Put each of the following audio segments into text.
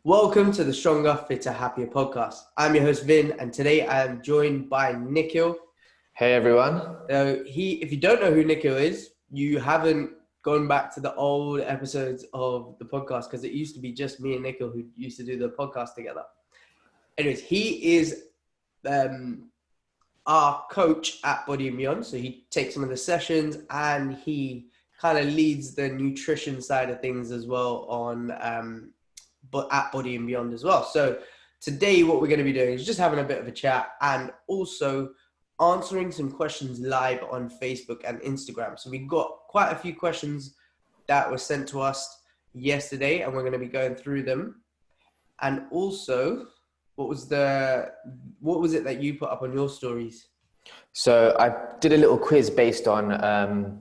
Welcome to the Stronger, Fitter, Happier podcast. I'm your host Vin, and today I am joined by Nikhil. Hey everyone. If you don't know who Nikhil is, you haven't gone back to the old episodes of the podcast because it used to be just me and Nikhil who used to do the podcast together. Anyways, he is our coach at Body+beyond, so he takes some of the sessions and he kind of leads the nutrition side of things as well but at Body+beyond as well. So today what we're going to be doing is just having a bit of a chat and also answering some questions live on Facebook and Instagram. So we got quite a few questions that were sent to us yesterday and we're going to be going through them. And also, what was it that you put up on your stories? So I did a little quiz based on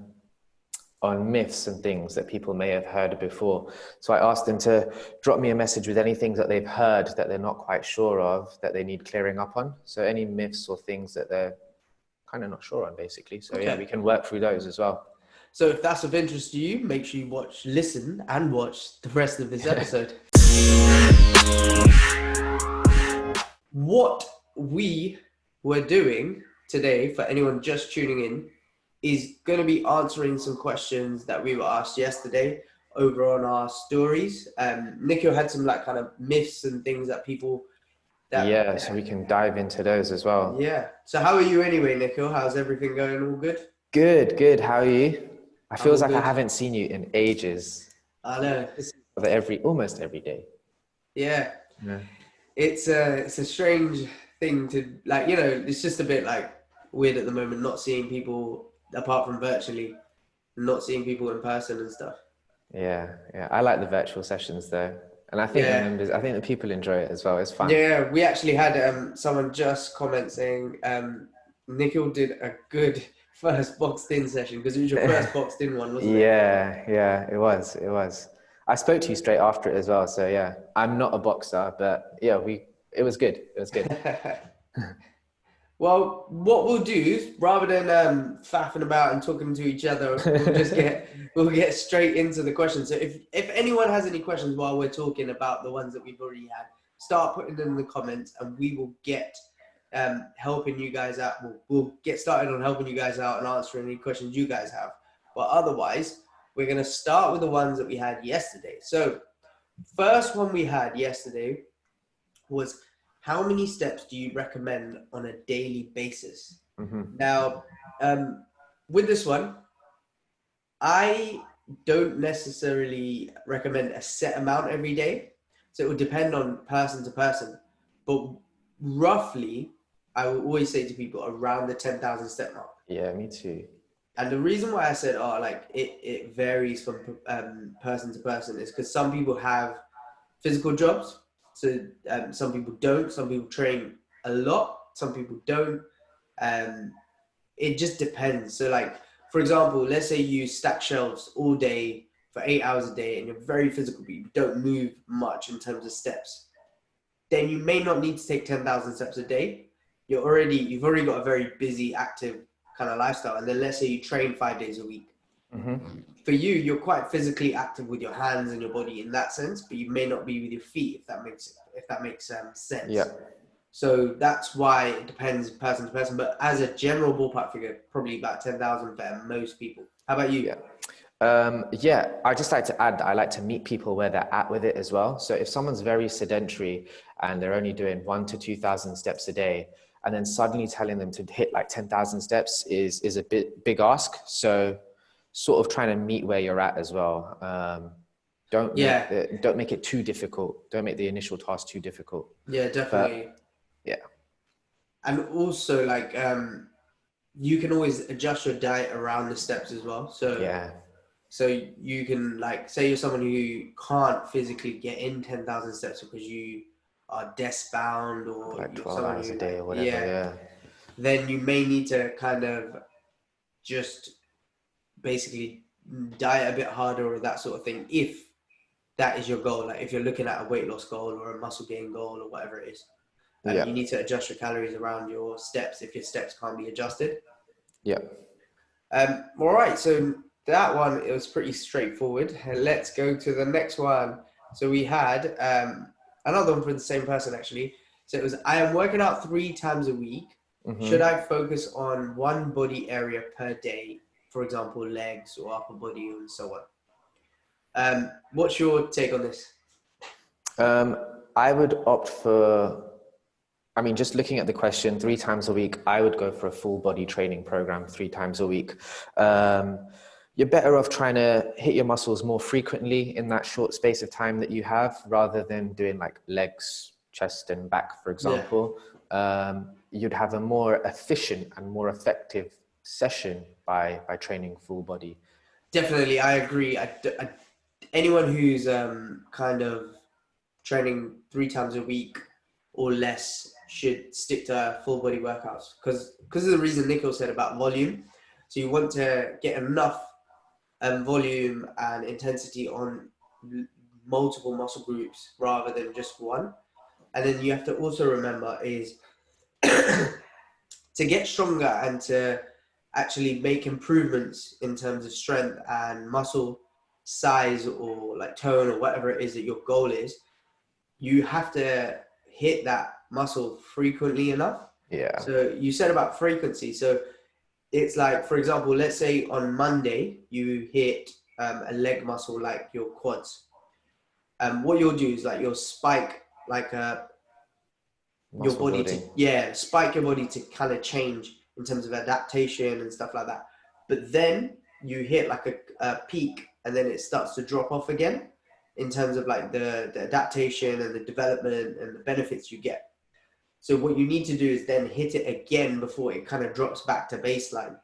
myths and things that people may have heard before. So I asked them to drop me a message with any things that they've heard that they're not quite sure of, that they need clearing up on. So any myths or things that they're kind of not sure on, basically. So yeah, we can work through those as well. So if that's of interest to you, make sure you listen and watch the rest of this episode. What we were doing today, for anyone just tuning in, is going to be answering some questions that we were asked yesterday over on our stories. Nikhil had some kind of myths and things that people... So we can dive into those as well. Yeah. So how are you anyway, Nikhil? How's everything going? All good? Good. How are you? I feel like good. I haven't seen you in ages. I know. Almost every day. Yeah. It's a strange thing to it's just a bit weird at the moment, not seeing people apart from virtually, not seeing people in person and stuff. Yeah. I like the virtual sessions though. And I think the people enjoy it as well. It's fun. Yeah, we actually had someone just comment saying Nikhil did a good first boxed in session because it was your first boxed in one, wasn't it? Yeah, it was. I spoke to you straight after it as well. So yeah, I'm not a boxer, but yeah, it was good. Well, what we'll do is, rather than faffing about and talking to each other, we'll get straight into the questions. So if anyone has any questions while we're talking about the ones that we've already had, start putting them in the comments and we will get helping you guys out. We'll get started on helping you guys out and answering any questions you guys have. But otherwise, we're going to start with the ones that we had yesterday. So first one we had yesterday was, how many steps do you recommend on a daily basis? Mm-hmm. Now, with this one, I don't necessarily recommend a set amount every day. So it will depend on person to person. But roughly, I will always say to people around the 10,000 step mark. Yeah, me too. And the reason why I said, it varies from person to person is because some people have physical jobs. So some people don't. Some people train a lot. Some people don't. It just depends. So for example, let's say you stack shelves all day for 8 hours a day and you're very physical, but you don't move much in terms of steps. Then you may not need to take 10,000 steps a day. You've already got a very busy, active kind of lifestyle. And then let's say you train 5 days a week. Mm-hmm. For you, you're quite physically active with your hands and your body in that sense, but you may not be with your feet, if that makes sense. Yeah. So that's why it depends person to person. But as a general ballpark figure, probably about 10,000 for most people. How about you? Yeah. I just like to add that I like to meet people where they're at with it as well. So if someone's very sedentary and they're only doing 1,000 to 2,000 steps a day, and then suddenly telling them to hit 10,000 steps is a big ask. So sort of trying to meet where you're at as well. Don't make it too difficult. Don't make the initial task too difficult. Yeah, definitely. And also you can always adjust your diet around the steps as well. So you can say you're someone who can't physically get in 10,000 steps because you are desk bound or 12 hours a day or whatever. Then you may need to kind of just basically diet a bit harder or that sort of thing, if that is your goal. If you're looking at a weight loss goal or a muscle gain goal or whatever it is, you need to adjust your calories around your steps if your steps can't be adjusted. All right, so that one, it was pretty straightforward. Let's go to the next one. So we had another one for the same person actually. So it was, I am working out 3 times a week. Should I focus on one body area per day? For example, legs or upper body and so on. What's your take on this? I would opt for, I mean, just looking at the question, 3 times a week, I would go for a full body training program 3 times a week. You're better off trying to hit your muscles more frequently in that short space of time that you have, rather than doing like legs, chest and back, for example. You'd have a more efficient and more effective session by training full body. Definitely, I agree. Anyone who's kind of training 3 times a week or less should stick to full body workouts because of the reason Nikhil said about volume. So you want to get enough volume and intensity on multiple muscle groups rather than just one. And then you have to also remember is to get stronger and to actually make improvements in terms of strength and muscle size or like tone or whatever it is that your goal is, you have to hit that muscle frequently enough. Yeah. So you said about frequency. So it's like, for example, let's say on Monday you hit a leg muscle like your quads. What you'll do is like you'll spike like your body to spike your body to kind of change in terms of adaptation and stuff like that. But then you hit like a peak and then it starts to drop off again in terms of like the adaptation and the development and the benefits you get. So what you need to do is then hit it again before it kind of drops back to baseline.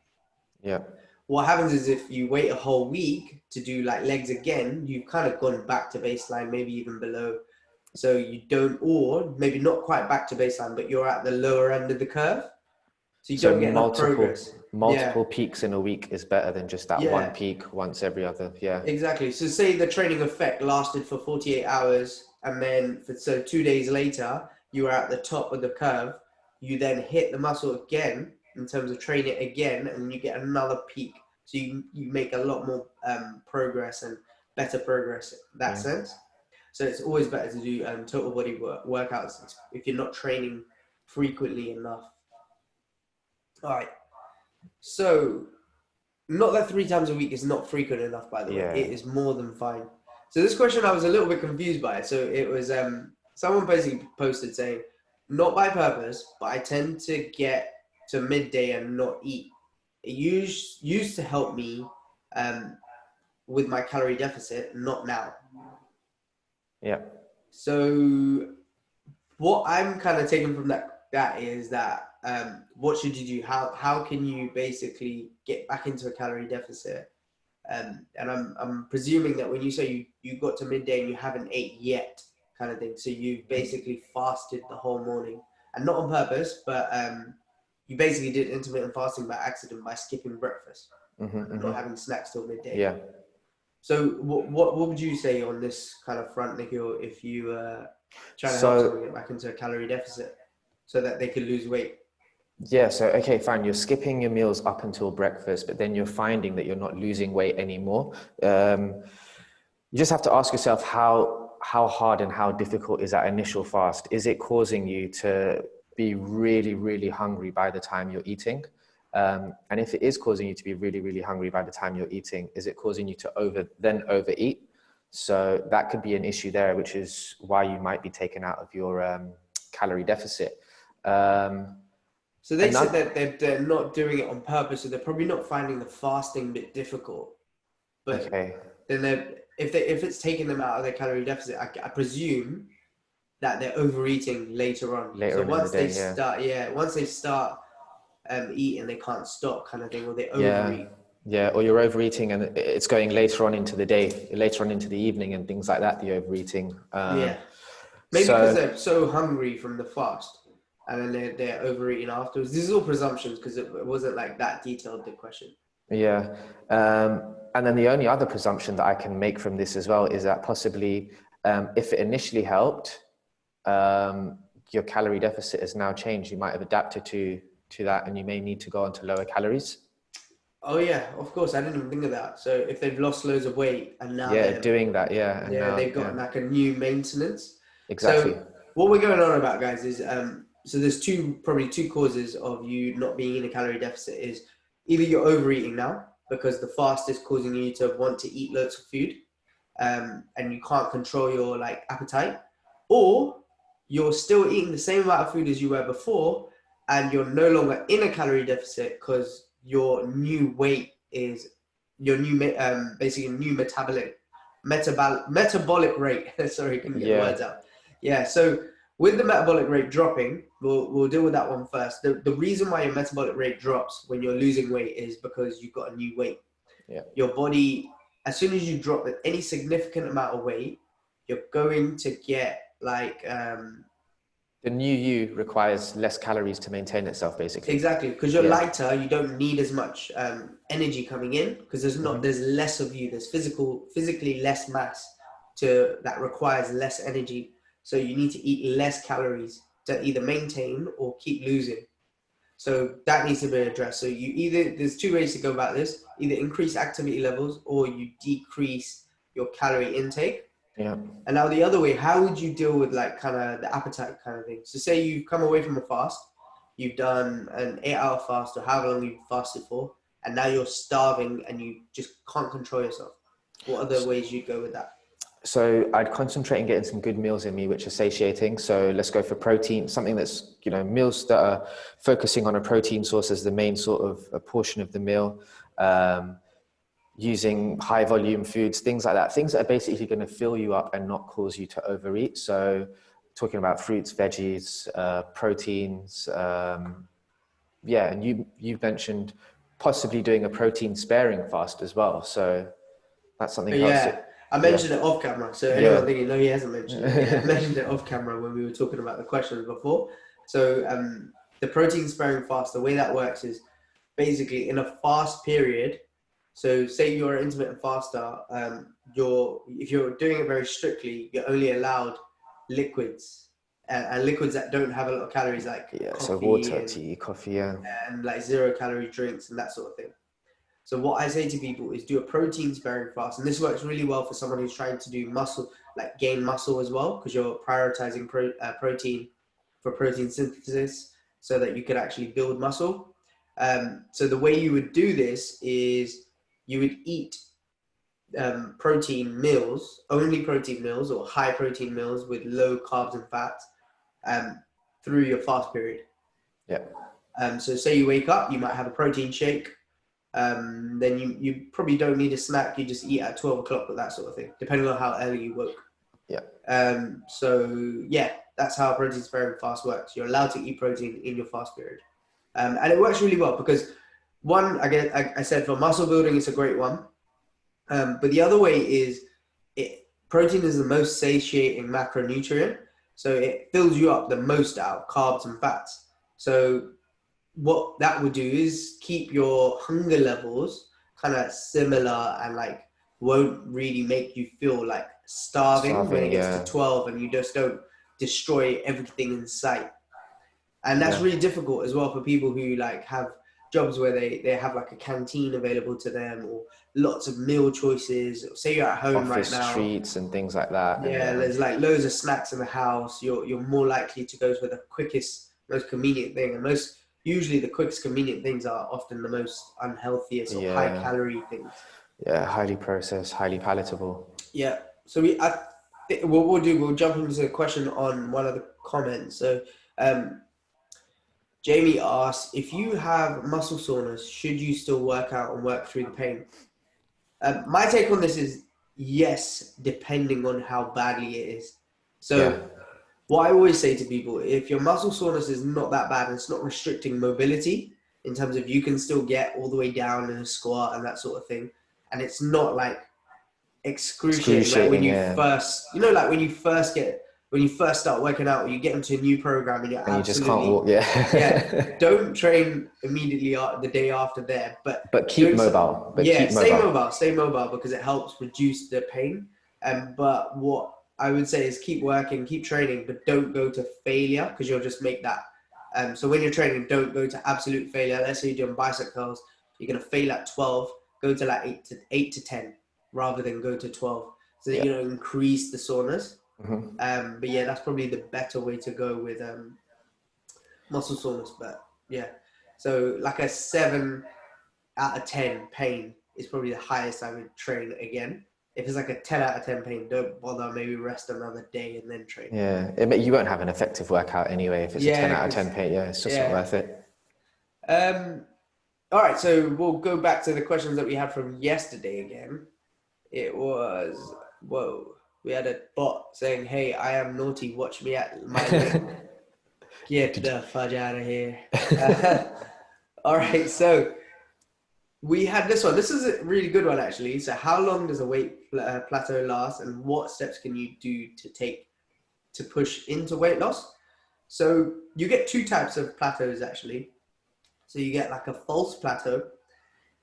Yeah. What happens is if you wait a whole week to do like legs again, you've kind of gone back to baseline, maybe even below. So you don't, or maybe not quite back to baseline, but you're at the lower end of the curve. So you don't get enough progress. Multiple peaks in a week is better than just that one peak once every other. Yeah. Exactly. So say the training effect lasted for 48 hours and then so 2 days later, you were at the top of the curve. You then hit the muscle again in terms of train it again, and you get another peak. So you make a lot more progress and better progress in that sense. So it's always better to do total body workouts if you're not training frequently enough. All right. So not that 3 times a week is not frequent enough, by the way. It is more than fine. So this question I was a little bit confused by. So it was someone basically posted saying, not by purpose, but I tend to get to midday and not eat. It used to help me with my calorie deficit, not now. Yeah. So what I'm kind of taking from that is that what should you do? How can you basically get back into a calorie deficit? And I'm presuming that when you say you got to midday and you haven't ate yet, kind of thing. So you basically fasted the whole morning, and not on purpose, but you basically did intermittent fasting by accident by skipping breakfast and not having snacks till midday. Yeah. So what would you say on this kind of front, Nikhil, if you trying to help someone get back into a calorie deficit so that they could lose weight? Yeah, so okay, fine. You're skipping your meals up until breakfast, but then you're finding that you're not losing weight anymore. You just have to ask yourself how hard and how difficult is that initial fast? Is it causing you to be really, really hungry by the time you're eating? And if it is causing you to be really, really hungry by the time you're eating, is it causing you to overeat? So that could be an issue there, which is why you might be taken out of your calorie deficit. So they said that they're not doing it on purpose, so they're probably not finding the fasting bit difficult. But then if it's taking them out of their calorie deficit, I presume that they're overeating later on. Once they start eating, they can't stop, kind of thing, or they overeat. Yeah, or you're overeating and it's going later on into the day, later on into the evening and things like that, the overeating. Maybe because they're so hungry from the fast and then they're overeating afterwards. This is all presumptions because it wasn't like that detailed, the question. Yeah. And then the only other presumption that I can make from this as well is that possibly if it initially helped, your calorie deficit has now changed. You might have adapted to that and you may need to go on to lower calories. Oh yeah, of course. I didn't even think of that. So if they've lost loads of weight and now they're doing that, they've got like a new maintenance. Exactly. So what we're going on about, guys, is so there's probably two causes of you not being in a calorie deficit. Is either you're overeating now because the fast is causing you to want to eat loads of food, and you can't control your like appetite, or you're still eating the same amount of food as you were before, and you're no longer in a calorie deficit because your new weight is your new basically new metabolic rate. Sorry, couldn't get the Yeah. words out. Yeah, so with the metabolic rate dropping, we'll deal with that one first. The reason why your metabolic rate drops when you're losing weight is because you've got a new weight. Yeah. Your body, as soon as you drop any significant amount of weight, you're going to get like The new you requires less calories to maintain itself, basically. exactly, because you're Yeah. lighter, you don't need as much energy coming in because there's less of you. There's physically less mass that requires less energy. So you need to eat less calories to either maintain or keep losing. So that needs to be addressed. So there's two ways to go about this: either increase activity levels or you decrease your calorie intake. Yeah. And now the other way, how would you deal with like kind of the appetite kind of thing? So say you've come away from a fast, you've done an 8-hour fast or however long you've fasted for, and now you're starving and you just can't control yourself. What other ways you'd go with that? So I'd concentrate on getting some good meals in me, which are satiating. So let's go for protein, something that's, meals that are focusing on a protein source as the main sort of a portion of the meal. Using high volume foods, things like that, things that are basically going to fill you up and not cause you to overeat. So talking about fruits, veggies, proteins. Yeah. And you've mentioned possibly doing a protein sparing fast as well. So that's something else. Yeah, I mentioned it off camera. So anyone Yeah. thinking, no, he hasn't mentioned it. Yeah, I mentioned it off camera when we were talking about the questions before. So the protein sparing fast, the way that works is basically in a fast period. So say you're an intermittent faster, if you're doing it very strictly, you're only allowed liquids and liquids that don't have a lot of calories, like So coffee water, tea, coffee, and like 0-calorie drinks and that sort of thing. So what I say to people is do a protein sparing fast. And this works really well for someone who's trying to do muscle, like gain muscle as well, because you're prioritizing protein for protein synthesis so that you could actually build muscle. So the way you would do this is you would eat protein meals, only protein meals or high protein meals with low carbs and fats through your fast period. Yeah. So say you wake up, you might have a protein shake. Then you probably don't need a snack. You just eat at 12 o'clock or that sort of thing, depending on how early you woke. Yeah. So yeah, that's how a protein sparing fast works. You're allowed to eat protein in your fast period. And it works really well because one, I said for muscle building, it's a great one. But the other way is protein is the most satiating macronutrient. So it fills you up the most out of carbs and fats. So what that would do is keep your hunger levels kind of similar and like won't really make you feel like starving when it gets to 12 and you just don't destroy everything in sight. And that's really difficult as well for people who like have jobs where they have like a canteen available to them or lots of meal choices. Say you're at home Office right now, treats and things like that. yeah, there's like loads of snacks in the house. You're more likely to go for the quickest, most convenient thing, and usually the quickest convenient things are often the most unhealthiest or high calorie things. Yeah, highly processed, highly palatable. Yeah. So what we'll do, we'll jump into a question on one of the comments. So Jamie asks, if you have muscle soreness, should you still work out and work through the pain? My take on this is yes, depending on how badly it is. So what I always say to people, if your muscle soreness is not that bad and it's not restricting mobility in terms of you can still get all the way down in a squat and that sort of thing, and it's not like excruciating like when you first, like when you first start working out or you get into a new program and you just can't walk. Don't train immediately the day after there, but keep mobile. Stay mobile because it helps reduce the pain. But what I would say is keep working, keep training, but don't go to failure because you'll just make that. So when you're training, don't go to absolute failure. Let's say you're doing bicep curls, you're gonna fail at 12. Go to like 8 to 10 rather than go to 12. So that you don't increase the soreness. But yeah, that's probably the better way to go with muscle soreness. But yeah, so like a 7 out of 10 pain is probably the highest I would train again. If it's like a 10 out of 10 pain, don't bother, maybe rest another day and then train. Yeah, you won't have an effective workout anyway if it's a 10 out of 10 pain. Yeah, it's just not worth it. All right, so we'll go back to the questions that we had from yesterday again. It was, we had a bot saying, "Hey, I am naughty, watch me at my weight." Get the fudge out of here. All right, so we had this one. This is a really good one, actually. So how long does a weight plateau last, and what steps can you do to take to push into weight loss? So you get 2 types of plateaus, actually. So you get like a false plateau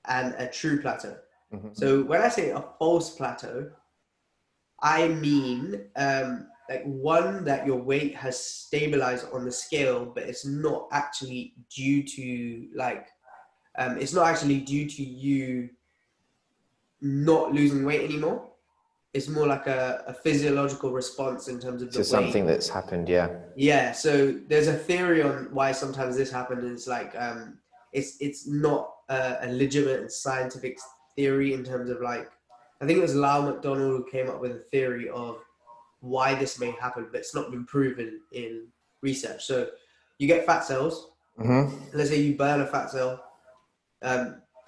and a true plateau. So when I say a false plateau, I mean like one that your weight has stabilized on the scale, but it's not actually due to like, it's not actually due to you not losing weight anymore. It's more like a physiological response in terms of the weight. Something that's happened, yeah. Yeah, so there's a theory on why sometimes this happens. It's like, it's not a legitimate and scientific theory in terms of like, I think it was Lau McDonald who came up with a theory of why this may happen, but it's not been proven in research. So you get fat cells. Let's say you burn a fat cell.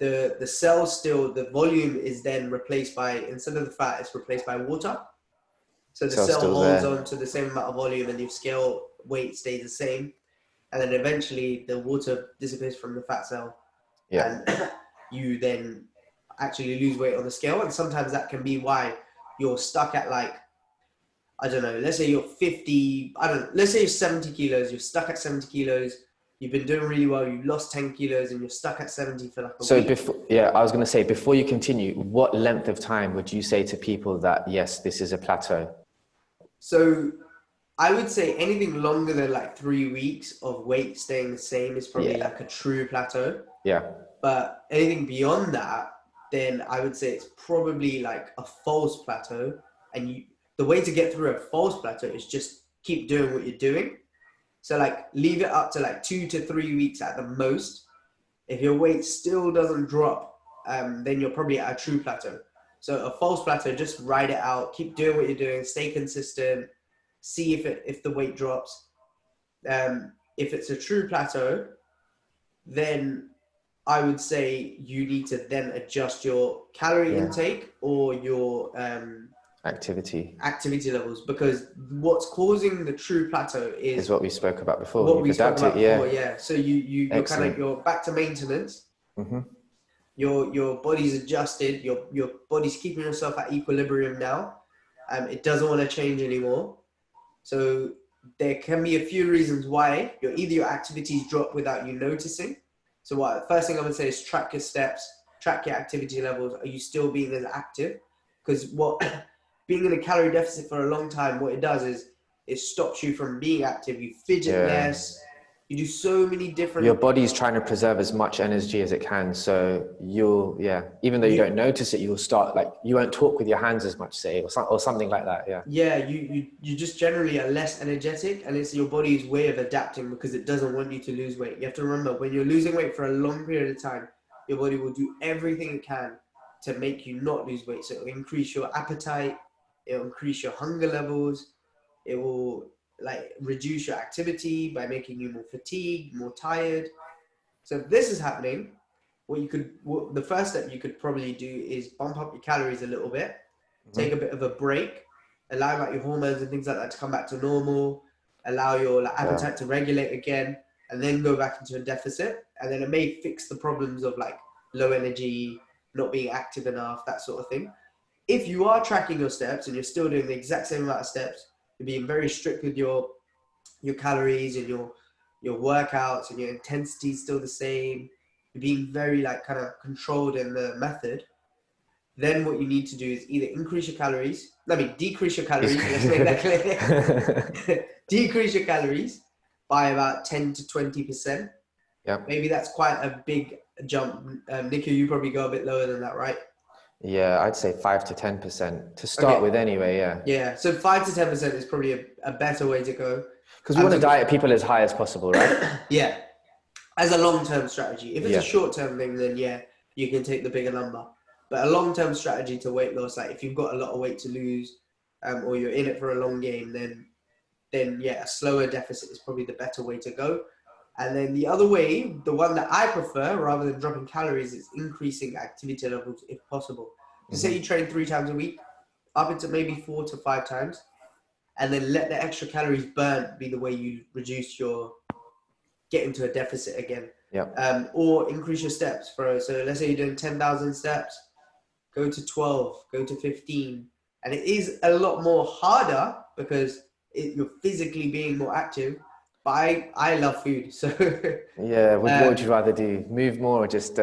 The cell still, the volume is then replaced by, instead of the fat, it's replaced by water. So the cell holds on to the same amount of volume and your scale weight stays the same. And then eventually the water disappears from the fat cell. Yeah. And you then actually lose weight on the scale. And sometimes that can be why you're stuck at like, I don't know, let's say you're 50, let's say you're 70 kilos, you're stuck at 70 kilos. You've been doing really well. You lost 10 kilos and you're stuck at 70 for like a week. I was going to say, before you continue, what length of time would you say to people that, yes, this is a plateau? So I would say anything longer than like 3 weeks of weight staying the same is probably like a true plateau. Yeah. But anything beyond that, then I would say it's probably like a false plateau. And the way to get through a false plateau is just keep doing what you're doing. So like leave it up to like 2 to 3 weeks at the most. If your weight still doesn't drop, then you're probably at a true plateau. So a false plateau, just ride it out, keep doing what you're doing, stay consistent, see if the weight drops. If it's a true plateau, then I would say you need to then adjust your calorie intake or your activity levels, because what's causing the true plateau is what we spoke about before. So you're back to maintenance. Your body's adjusted, your body's keeping yourself at equilibrium now. It doesn't want to change anymore. So there can be a few reasons why your activities drop without you noticing. So first thing I would say is track your steps, track your activity levels. Are you still being as active? Because being in a calorie deficit for a long time, what it does is it stops you from being active. You fidget less. You do so many different... Your body's trying to preserve as much energy as it can. So even though you don't notice it, you'll start like, you won't talk with your hands as much, say, or something like that. Yeah. Yeah. You just generally are less energetic, and it's your body's way of adapting because it doesn't want you to lose weight. You have to remember, when you're losing weight for a long period of time, your body will do everything it can to make you not lose weight. So it'll increase your appetite. It'll increase your hunger levels. It will like reduce your activity by making you more fatigued, more tired. So if this is happening, the first step you could probably do is bump up your calories a little bit, take a bit of a break, allow like your hormones and things like that to come back to normal, allow your appetite to regulate again, and then go back into a deficit. And then it may fix the problems of like low energy, not being active enough, that sort of thing. If you are tracking your steps and you're still doing the exact same amount of steps, you're being very strict with your calories and your workouts, and your intensity is still the same, you're being very like kind of controlled in the method, then what you need to do is either decrease your calories. Let's make that clear. Decrease your calories by about 10 to 20%. Yeah. Maybe that's quite a big jump. Nico, you probably go a bit lower than that, right? Yeah, I'd say 5 to 10% to start Okay. with anyway, yeah. Yeah. So 5 to 10% is probably a better way to go. Because we want to diet people as high as possible, right? Yeah. As a long-term strategy. If it's a Yeah. short-term thing, then yeah, you can take the bigger number. But a long-term strategy to weight loss, like if you've got a lot of weight to lose, or you're in it for a long game, then yeah, a slower deficit is probably the better way to go. And then the other way, the one that I prefer, rather than dropping calories, is increasing activity levels if possible. So say you train 3 times a week, up into maybe 4 to 5 times, and then let the extra calories burnt be the way you reduce your get into a deficit again. Yeah. Or increase your steps. So let's say you're doing 10,000 steps, go to 12, go to 15. And it is a lot more harder because you're physically being more active. But I love food. So Yeah, what would you rather do? Move more or just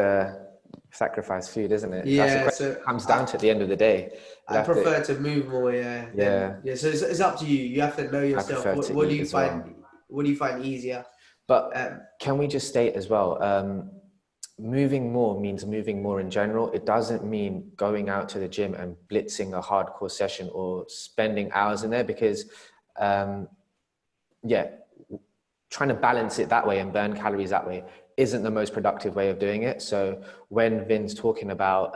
sacrifice food, isn't it? That's the yeah, question so it comes down to at the end of the day. I prefer to move more, yeah. Yeah, Yeah, so it's up to you. You have to know I yourself. prefer to What do eat you as well. find? What do you find easier? But can we just state as well, moving more means moving more in general. It doesn't mean going out to the gym and blitzing a hardcore session or spending hours in there because, yeah, trying to balance it that way and burn calories that way isn't the most productive way of doing it. So when Vin's talking about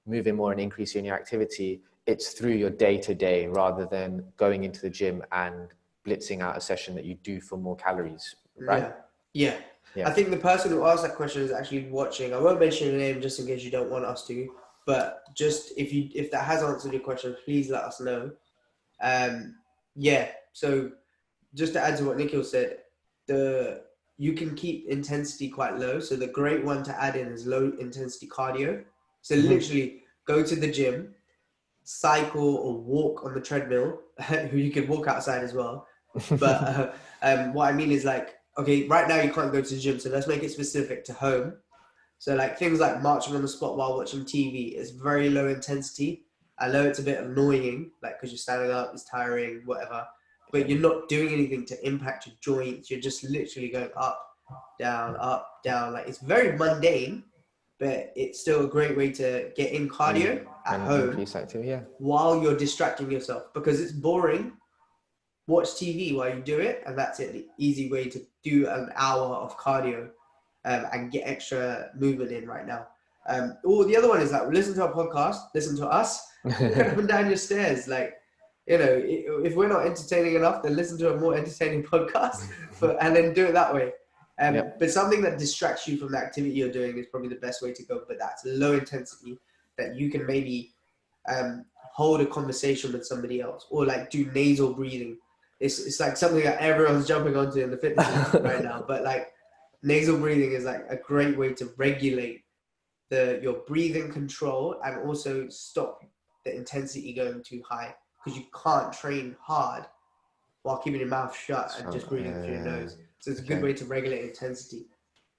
moving more and increasing your activity, it's through your day to day rather than going into the gym and blitzing out a session that you do for more calories, right? Yeah. Yeah. I think the person who asked that question is actually watching. I won't mention your name just in case you don't want us to, but just if that has answered your question, please let us know. Yeah. So just to add to what Nikhil said, you can keep intensity quite low. So the great one to add in is low intensity cardio. So literally go to the gym, cycle or walk on the treadmill. You could walk outside as well. But what I mean is like, okay, right now you can't go to the gym, so let's make it specific to home. So like things like marching on the spot while watching TV is very low intensity. I know it's a bit annoying, like because you're standing up, it's tiring, whatever. But you're not doing anything to impact your joints. You're just literally going up, down, up, down. Like it's very mundane, but it's still a great way to get in cardio at home Increase activity, yeah. while you're distracting yourself because it's boring. Watch TV while you do it, and that's it. The easy way to do an hour of cardio and get extra movement in right now. Or the other one is like listen to our podcast, listen to us, walk up and down your stairs. Like, you know, if we're not entertaining enough, then listen to a more entertaining podcast, and then do it that way. But something that distracts you from the activity you're doing is probably the best way to go. But that's low intensity that you can maybe hold a conversation with somebody else or like do nasal breathing. It's like something that everyone's jumping onto in the fitness industry right now. But like nasal breathing is like a great way to regulate your breathing control and also stop the intensity going too high because you can't train hard while keeping your mouth shut and just breathing through your nose. So it's a good way to regulate intensity.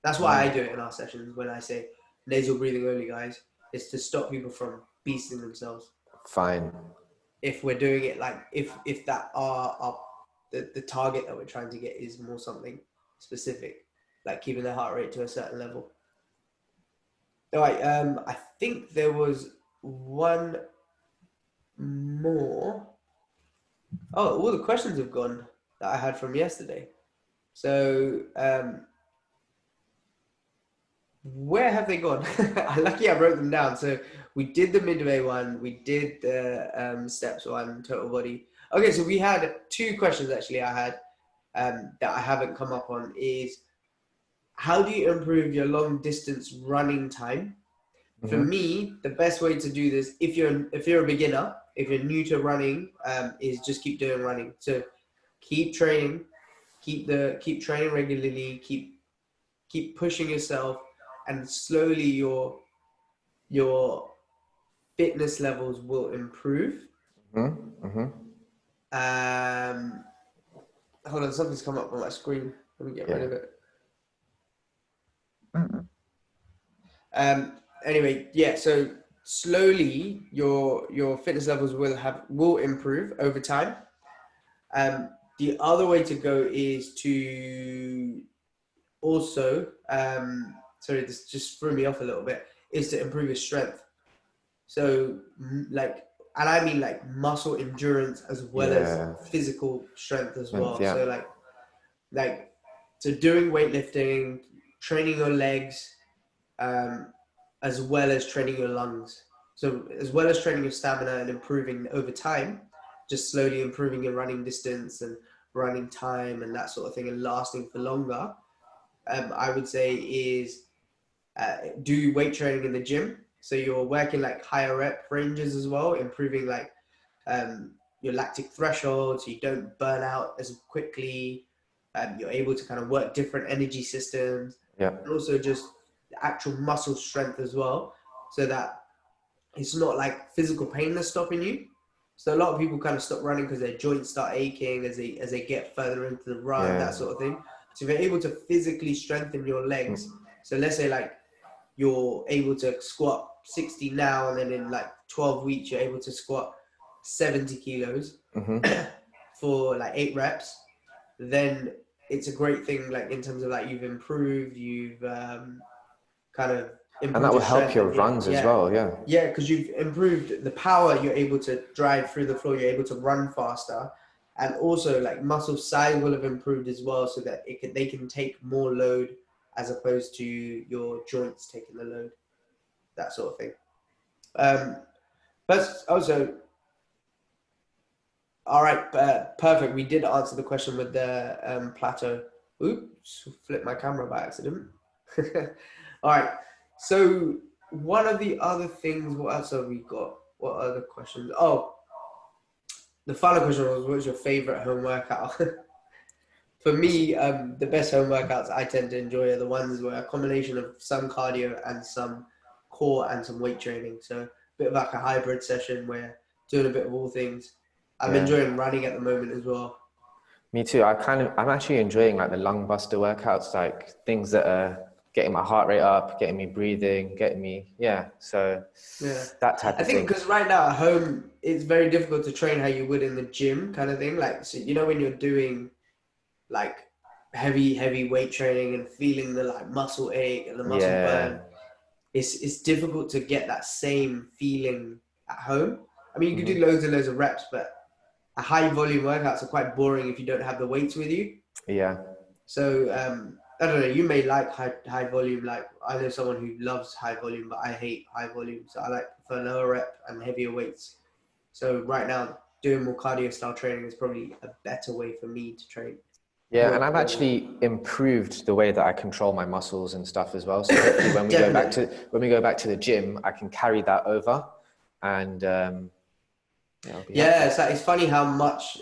That's why I do it in our sessions when I say nasal breathing only, guys. It's to stop people from beasting themselves. Fine. If we're doing it like if that the target that we're trying to get is more something specific, like keeping the heart rate to a certain level. All right, I think there was one more. Oh, all the questions have gone that I had from yesterday. So where have they gone? Lucky I wrote them down. So we did the midway one, we did the steps one, total body. Okay, so we had 2 questions actually I had that I haven't come up on is how do you improve your long distance running time? For me, the best way to do this, if you're a beginner, if you're new to running, is just keep doing running. So keep training, keep training regularly, keep pushing yourself, and slowly your fitness levels will improve. Hold on, something's come up on my screen. Let me get rid of it. Anyway, yeah. So slowly, your fitness levels will improve over time. The other way to go is to also, sorry, this just threw me off a little bit, is to improve your strength. So like, and I mean like muscle endurance as well as Yeah. physical strength as well. Yeah. So like, so doing weightlifting, training your legs, as well as training your lungs. So as well as training your stamina and improving over time, just slowly improving your running distance and running time and that sort of thing and lasting for longer, I would say is do weight training in the gym. So you're working like higher rep ranges as well, improving like your lactic threshold so you don't burn out as quickly. You're able to kind of work different energy systems, Yeah. and also just the actual muscle strength as well, so that it's not like physical pain that's stopping you. So a lot of people kind of stop running because their joints start aching as they get further into the run, Yeah. that sort of thing. So if you're able to physically strengthen your legs, so let's say like you're able to squat 60 now, and then in like 12 weeks you're able to squat 70 kilos for like 8 reps, then it's a great thing, like in terms of like you've improved, you've kind of And that improved will your help strength, your and runs as well. Yeah. yeah, because you've improved the power you're able to drive through the floor, you're able to run faster, and also like muscle size will have improved as well, so that they can take more load as opposed to your joints taking the load, that sort of thing. But also, all right, perfect. We did answer the question with the plateau. Oops, flipped my camera by accident. All right. So one of the other things, what else have we got? What other questions? Oh, the final question was, what was your favorite home workout? For me, the best home workouts I tend to enjoy are the ones where a combination of some cardio and some core and some weight training. So a bit of like a hybrid session where doing a bit of all things. I'm Yeah. enjoying running at the moment as well. Me too. I'm actually enjoying like the lung buster workouts, like things that are getting my heart rate up, getting me breathing, getting me, yeah. So Yeah. that type I of think thing. because right now at home, it's very difficult to train how you would in the gym kind of thing. Like, so, you know, when you're doing like heavy weight training and feeling the like muscle ache and the muscle Yeah. burn, it's difficult to get that same feeling at home. I mean, you could do loads and loads of reps, but a high volume workouts are quite boring if you don't have the weights with you. Yeah. So I don't know. You may like high volume. Like I know someone who loves high volume, but I hate high volume. So I like prefer lower rep and heavier weights. So right now, doing more cardio style training is probably a better way for me to train. Yeah, and More, I've more than actually improved the way that I control my muscles and stuff as well. So hopefully definitely. when we go back to the gym, I can carry that over, and yeah, I'll be Yeah, happy. it's like, it's funny how much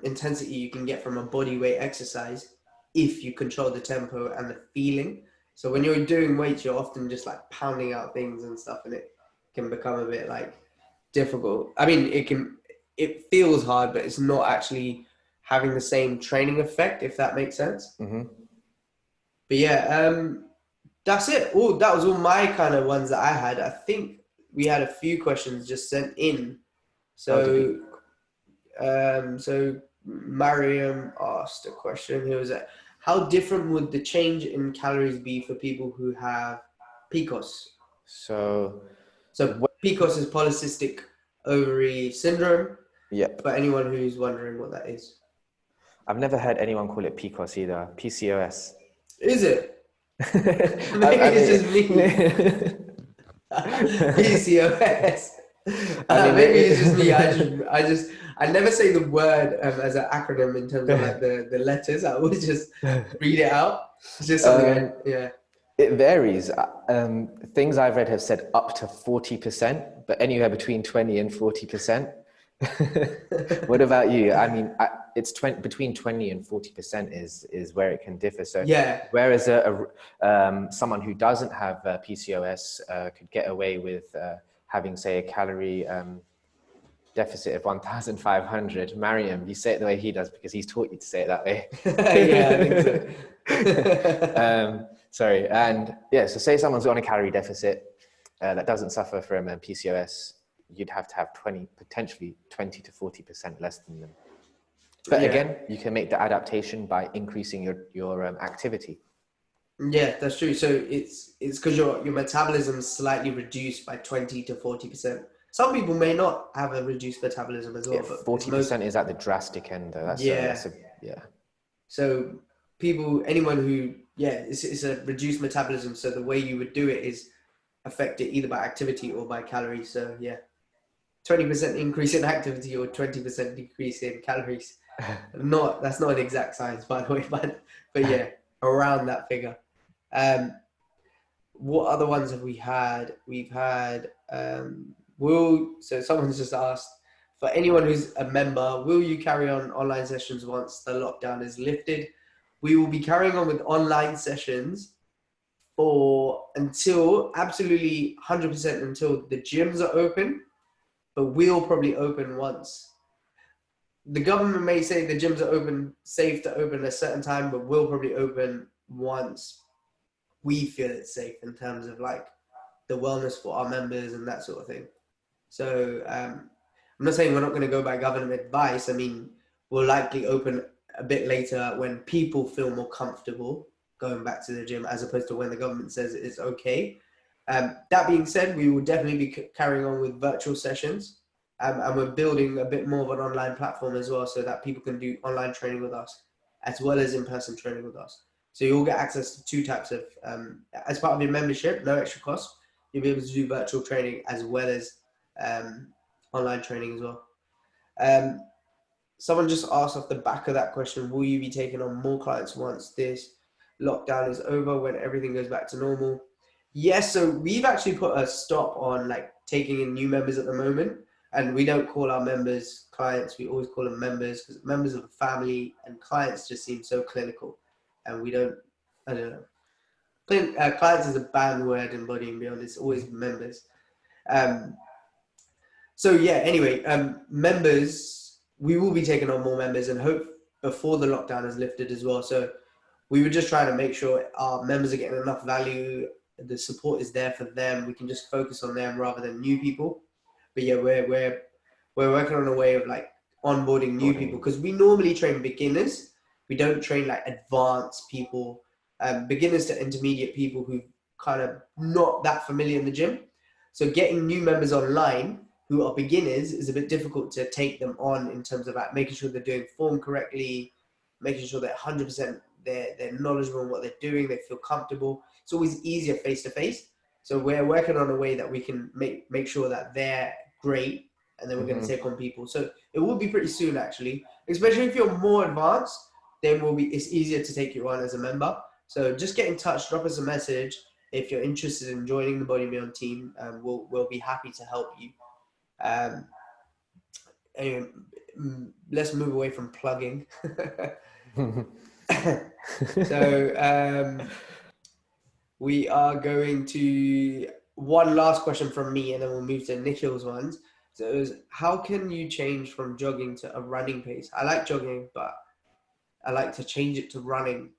intensity you can get from a body weight exercise if you control the tempo and the feeling. So when you're doing weights, you're often just like pounding out things and stuff, and it can become a bit like difficult. I mean, it feels hard, but it's not actually having the same training effect, if that makes sense. But yeah, that's it. Oh, that was all my kind of ones that I had. I think we had a few questions just sent in. Oh, did we? So so Mariam asked a question. Who was that? How different would the change in calories be for people who have PCOS? So, So PCOS is polycystic ovary syndrome. yep. For anyone who's wondering what that is, I've never heard anyone call it PCOS either. PCOS. is it? Maybe I it's just me. mean, PCOS. I mean, Maybe it's just me. I never say the word as an acronym in terms of like the letters. I always just read it out. It's just something yeah. it varies. Things I've read have said up to 40%, but anywhere between 20 and 40%. What about you? I mean, it's between 20 and 40% is where it can differ. So, Yeah. whereas someone who doesn't have PCOS could get away with having, say, a calorie deficit of 1,500. Mariam, you say it the way he does because he's taught you to say it that way. Yeah, I think so. Sorry, and yeah, so say someone's on a calorie deficit that doesn't suffer from PCOS, you'd have to have potentially 20 to 40% less than them. But Yeah. again, you can make the adaptation by increasing your activity. Yeah, that's true. So it's because your metabolism is slightly reduced by 20 to 40%. Some people may not have a reduced metabolism as Yeah, well, but it's 40% is at the drastic end though. yeah. Yeah. So anyone who, yeah, it's a reduced metabolism. So the way you would do it is affect it either by activity or by calories. So yeah, 20% increase in activity or 20% decrease in calories. That's not an exact science, by the way, but yeah, around that figure. Um, what other ones have we had? We've had so someone's just asked, for anyone who's a member, will you carry on online sessions once the lockdown is lifted? We will be carrying on with online sessions for until absolutely 100% until the gyms are open, but we'll probably open once. The government may say the gyms are open, safe to open at a certain time, but we'll probably open once we feel it's safe in terms of like the wellness for our members and that sort of thing. So I'm not saying we're not going to go by government advice. I mean, we'll likely open a bit later when people feel more comfortable going back to the gym, as opposed to when the government says it's okay. That being said, we will definitely be carrying on with virtual sessions, and we're building a bit more of an online platform as well, so that people can do online training with us as well as in-person training with us. So you'll get access to two types of, as part of your membership, no extra cost. You'll be able to do virtual training as well as online training as well. Someone just asked off the back of that question, will you be taking on more clients once this lockdown is over, when everything goes back to normal? Yes, so we've actually put a stop on like taking in new members at the moment, and we don't call our members clients, we always call them members, because members of the family and clients just seem so clinical, and we don't, I don't know. Clients is a banned word in Body and Beyond, it's always members. So yeah, anyway, members, we will be taking on more members and hope before the lockdown is lifted as well. So we were just trying to make sure our members are getting enough value, the support is there for them. We can just focus on them rather than new people. But yeah, we're working on a way of like onboarding new people, because we normally train beginners. We don't train like advanced people, beginners to intermediate people who kind of not that familiar in the gym. So getting new members online who are beginners is a bit difficult to take them on in terms of like making sure they're doing form correctly, making sure they're 100% they're knowledgeable in what they're doing, they feel comfortable. It's always easier face to face. So we're working on a way that we can make sure that they're great, and then we're going to take on people. So it will be pretty soon, actually, especially if you're more advanced, then it's easier to take you on as a member. So just get in touch, drop us a message if you're interested in joining the Body+beyond team. We'll be happy to help you. Anyway, let's move away from plugging. So we are going to one last question from me, and then we'll move to Nikhil's ones. So it was, how can you change from jogging to a running pace? I like jogging, but I like to change it to running.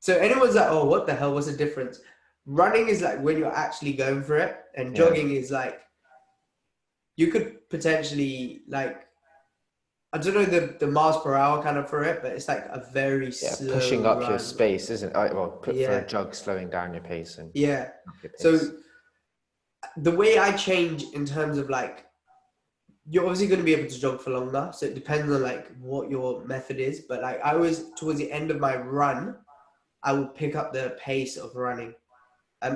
So anyone's like, oh, what the hell? What's the difference? Running is like when you're actually going for it, and jogging is like, you could potentially like, I don't know the miles per hour kind of for it, but it's like a very slow pushing up run. your space, isn't it? Well, for a jog, slowing down your pace and your pace. So the way I change in terms of like, you're obviously going to be able to jog for longer, so it depends on like what your method is. But like I always, towards the end of my run, I will pick up the pace of running.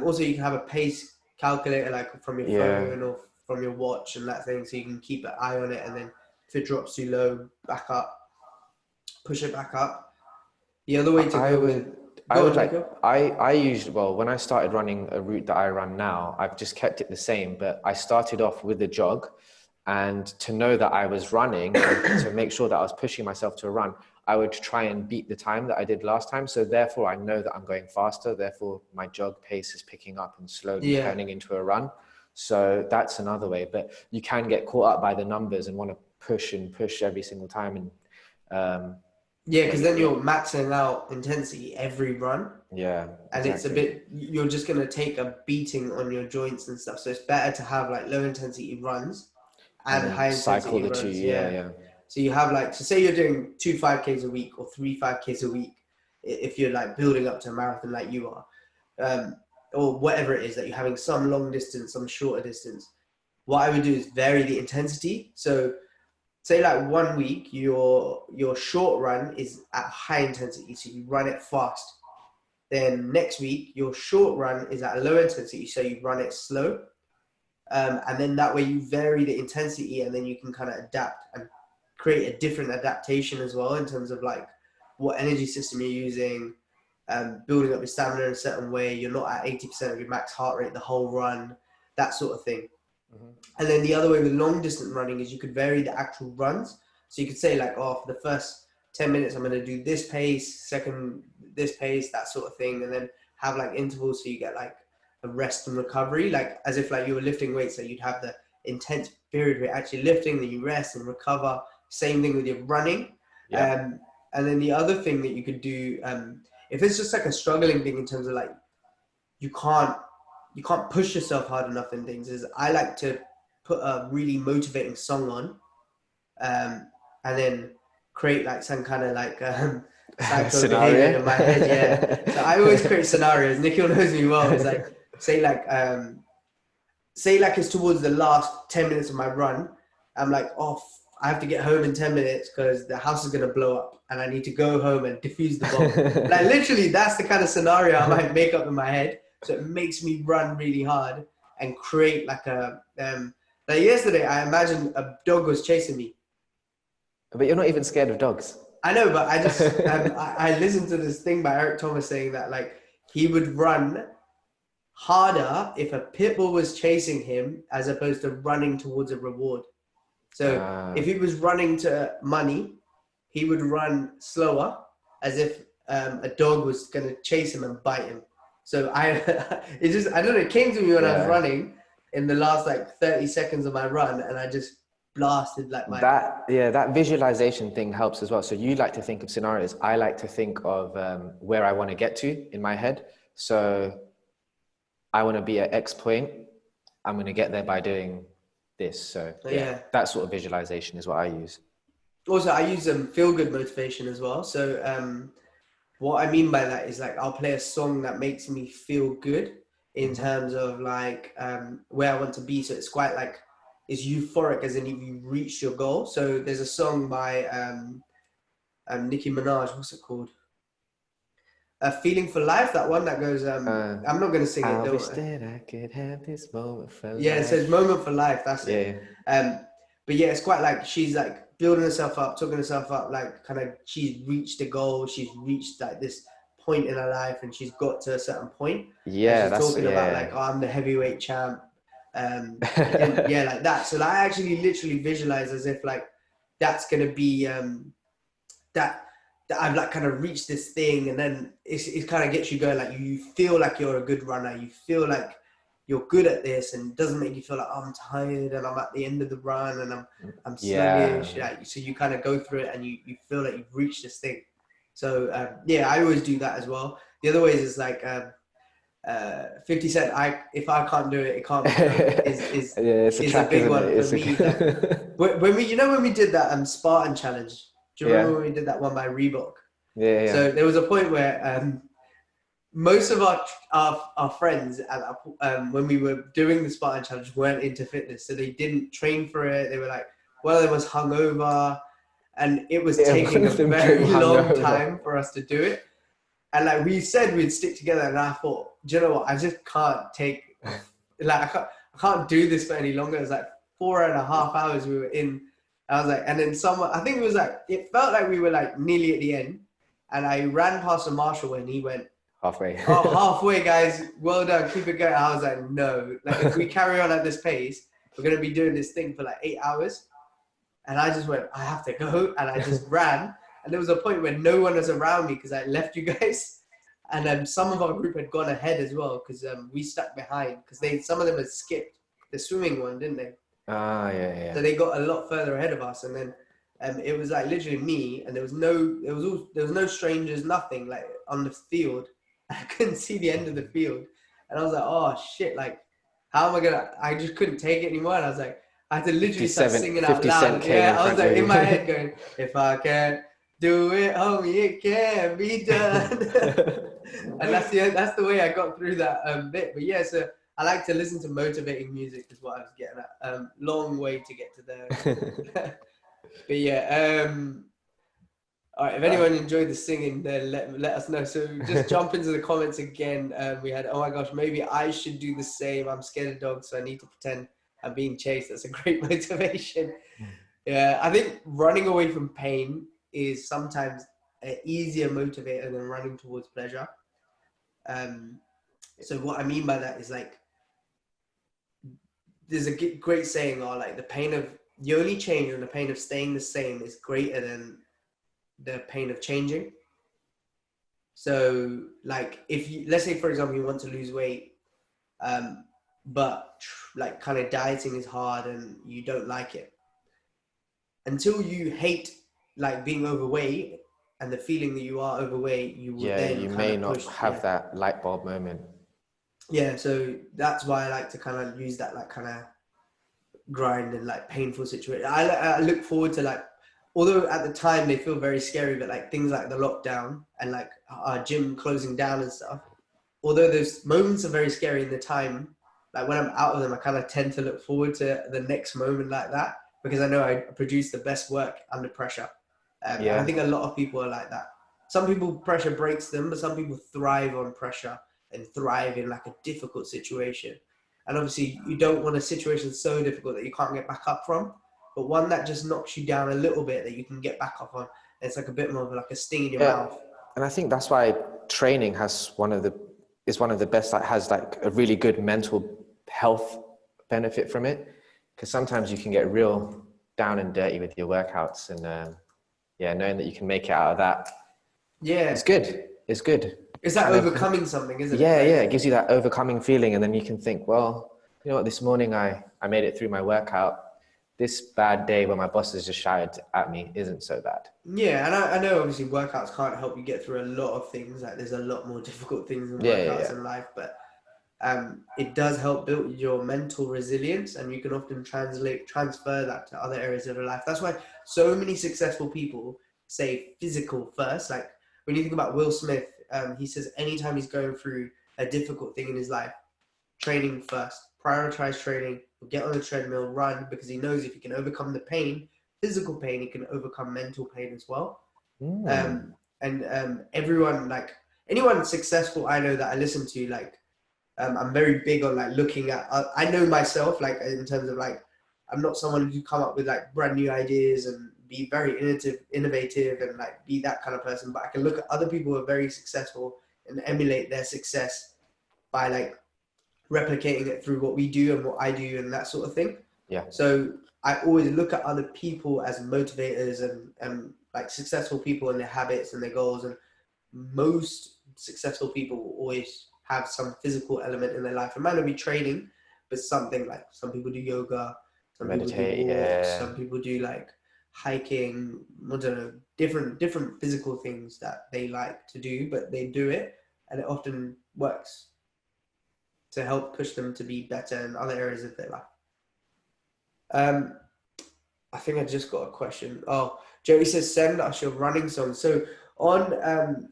Also, you can have a pace calculator like from your phone or from your watch and that thing, so you can keep an eye on it, and then if it drops too low, back up, push it back up. The other way to I usually, well, when I started running a route that I run now, I've just kept it the same, but I started off with a jog, and to know that I was running, to make sure that I was pushing myself to a run, I would try and beat the time that I did last time. So therefore I know that I'm going faster. Therefore my jog pace is picking up and slowly turning into a run. So that's another way, but you can get caught up by the numbers and want to push every single time. And because then you're maxing out intensity every run. Yeah. And it's a bit, you're just going to take a beating on your joints and stuff. So it's better to have like low intensity runs and high intensity runs. So you have like, so say you're doing 2 5Ks a week or 3 5Ks a week. if you're like building up to a marathon like you are, or whatever it is that you're having, some long distance, some shorter distance, what I would do is vary the intensity. So say like 1 week, your short run is at high intensity, so you run it fast. Then next week, your short run is at a low intensity, so you run it slow. And then that way you vary the intensity, and then you can kind of adapt and create a different adaptation as well in terms of like what energy system you're using, building up your stamina in a certain way. You're not at 80% of your max heart rate the whole run, that sort of thing. Mm-hmm. And then the other way with long distance running is you could vary the actual runs. So you could say like, oh, for the first 10 minutes, I'm going to do this pace, second, this pace, that sort of thing. And then have like intervals so you get like a rest and recovery, like as if like you were lifting weights, so you'd have the intense period where you're actually lifting, then you rest and recover. Same thing with your running. Yeah. And then the other thing that you could do, if it's just like a struggling thing in terms of like, you can't push yourself hard enough in things, is I like to put a really motivating song on, and then create like some kind of like psycho behavior in my head. Yeah. So I always create scenarios. Nikhil knows me well. It's like, say like it's towards the last 10 minutes of my run. I'm like, oh, I have to get home in 10 minutes because the house is going to blow up and I need to go home and defuse the bomb. Like literally, that's the kind of scenario I might make up in my head. So it makes me run really hard and create like a, like yesterday, I imagined a dog was chasing me. But you're not even scared of dogs. I know, but I just, I listened to this thing by Eric Thomas saying that like he would run harder if a pit bull was chasing him as opposed to running towards a reward. So if he was running to money, he would run slower as if a dog was going to chase him and bite him. So I don't know, it came to me when I was running in the last like 30 seconds of my run, and I just blasted like my... That visualization thing helps as well. So you like to think of scenarios. I like to think of where I want to get to in my head. So I want to be at X point. I'm going to get there by doing this. So that sort of visualization is what I use. Also, I use feel-good motivation as well. So what I mean by that is like I'll play a song that makes me feel good in terms of like where I want to be. So it's quite like, it's euphoric as in if you reach your goal. So there's a song by Nicki Minaj, what's it called? Feeling for Life, that one that goes, I'm not going to sing it. I wish that I could have this moment for life. Yeah, it says Moment for Life, that's it. But yeah, it's quite like she's like building herself up, talking herself up, like kind of she's reached a goal, she's reached like this point in her life and she's got to a certain point. Yeah, she's talking about like, oh, I'm the heavyweight champ. And yeah, like that. So like, I actually literally visualize as if like that's going to be that I've like kind of reached this thing, and then it kind of gets you going. Like you feel like you're a good runner. You feel like you're good at this, and it doesn't make you feel like, oh, I'm tired and I'm at the end of the run and I'm sluggish. Like, so you kind of go through it and you feel like you've reached this thing. So I always do that as well. The other ways is like 50 Cent. If I can't do it, it can't be done. Is a big one for me. Like, when we did that Spartan challenge. Do you remember when we did that one by Reebok? Yeah. So there was a point where most of our friends when we were doing the Spartan challenge weren't into fitness, so they didn't train for it. They were like, one of them was hungover, and it was taking a very long time for us to do it. And like we said, we'd stick together, and I thought, do you know what? I just can't take, like I can't do this for any longer. It was like 4.5 hours we were in. I was like, and then someone, I think it was like, it felt like we were like nearly at the end, and I ran past a marshal and he went, halfway. Oh, halfway, guys. Well done. Keep it going. I was like, no. Like, if we carry on at this pace, we're going to be doing this thing for like 8 hours. And I just went, I have to go. And I just ran. And there was a point where no one was around me because I left you guys. And some of our group had gone ahead as well because we stuck behind. Because some of them had skipped the swimming one, didn't they? Yeah. So they got a lot further ahead of us. And then it was like literally me. And there was no strangers, nothing like on the field. I couldn't see the end of the field. And I was like, oh shit, like, how am I just couldn't take it anymore. And I was like, I had to literally start singing out loud. Yeah, I was like in my head going, if I can Do it, homie, it can be done. And that's the way I got through that bit. But yeah, so I like to listen to motivating music is what I was getting at. Long way to get to there. But yeah, all right, if anyone enjoyed the singing, then let us know. So just jump into the comments again. We had, oh my gosh, maybe I should do the same. I'm scared of dogs, so I need to pretend I'm being chased. That's a great motivation. Yeah, I think running away from pain is sometimes an easier motivator than running towards pleasure. So what I mean by that is like, there's a great saying, or like the only change and the pain of staying the same is greater than the pain of changing. So like if you, let's say for example, you want to lose weight, but like kind of dieting is hard and you don't like it, until you hate like being overweight and the feeling that you are overweight, you will then you kind may of not push, have that light bulb moment. Yeah, so that's why I like to kind of use that like kind of grind and like painful situation. I look forward to like, although at the time they feel very scary, but like things like the lockdown and like our gym closing down and stuff, although those moments are very scary in the time, like when I'm out of them, I kind of tend to look forward to the next moment like that, because I know I produce the best work under pressure. And I think a lot of people are like that. Some people, pressure breaks them, but some people thrive on pressure and thrive in like a difficult situation. And obviously you don't want a situation so difficult that you can't get back up from, but one that just knocks you down a little bit that you can get back up on. It's like a bit more of like a sting in your mouth. And I think that's why training is one of the best, that has like a really good mental health benefit from it. Because sometimes you can get real down and dirty with your workouts, and knowing that you can make it out of that, it's good. It's good. It's like overcoming something, isn't it? Yeah, it gives you that overcoming feeling, and then you can think, well, you know what, this morning I made it through my workout. This bad day where my boss has just shouted at me isn't so bad. Yeah, and I know obviously workouts can't help you get through a lot of things. Like there's a lot more difficult things than workouts in life, but it does help build your mental resilience, and you can often transfer that to other areas of your life. That's why so many successful people say physical first. Like when you think about Will Smith, he says anytime he's going through a difficult thing in his life, training first, prioritize training, get on the treadmill, run, because he knows if he can overcome the pain, physical pain, he can overcome mental pain as well. Everyone, like anyone successful I know that I listen to, like I'm very big on like looking at, I know myself, like in terms of like, I'm not someone who come up with like brand new ideas and be very innovative and like be that kind of person, but I can look at other people who are very successful and emulate their success by like replicating it through what we do and what I do and that sort of thing. Yeah. So I always look at other people as motivators and like successful people and their habits and their goals. And most successful people will always have some physical element in their life. It might not be training, but something like, some people do yoga, some meditate, people do walks, some people do like hiking, I don't know, different physical things that they like to do, but they do it and it often works to help push them to be better in other areas of their life. I think I just got a question. Oh, Joey says, send us your running songs. So on,